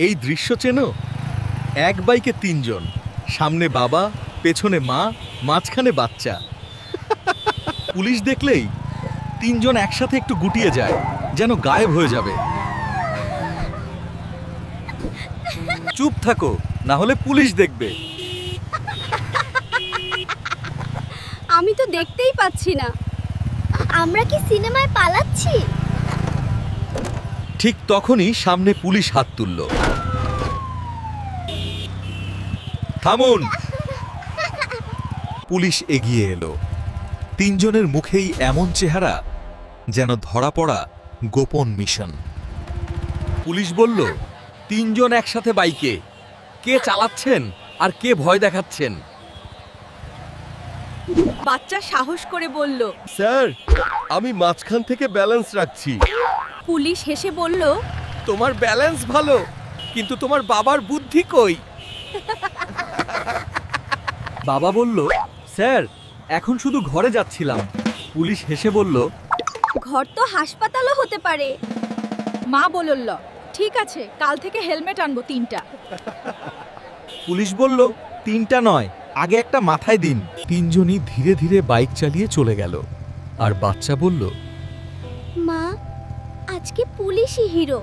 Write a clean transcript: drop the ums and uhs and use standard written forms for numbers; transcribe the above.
এই দৃশ্য চেনো? এক বাইকে তিনজন, সামনে বাবা, পেছনে মা, মাঝখানে বাচ্চা। পুলিশ দেখলেই তিনজন একসাথে একটু গুটিয়ে যায়, যেন গায়েব হয়ে যাবে। চুপ থাকো, না হলে পুলিশ দেখবে। আমি তো দেখতেই পাচ্ছি না। আমরা কি সিনেমায় পালাচ্ছি? ঠিক তখনই সামনে পুলিশ হাত তুলল। থামুন! পুলিশ এগিয়ে এলো। তিনজনের মুখেই এমন চেহারা যেন ধরা পড়া গোপন মিশন। পুলিশ বলল, তিনজন একসাথে বাইকে, কে চালাচ্ছেন আর কে ভয় দেখাচ্ছেন? বাচ্চা সাহস করে বলল। স্যার, আমি মাঝখান থেকে ব্যালেন্স রাখছি। পুলিশ হেসে বলল, তোমার ব্যালেন্স ভালো, কিন্তু তোমার বাবার বুদ্ধি কই? বাবা বলল, স্যার, এখন শুধু ঘরে যাচ্ছিলাম। পুলিশ হেসে বলল, ঘর তো হাসপাতালও হতে পারে। মা বলল, ঠিক আছে, কাল থেকে হেলমেট আনবো 3টা। পুলিশ বলল, 3টা নয়, আগে একটা মাথায় দিন। তিনজনই ধীরে ধীরে বাইক চালিয়ে চলে গেল। আর বাচ্চা বলল, মা, আজকে পুলিশই হিরো।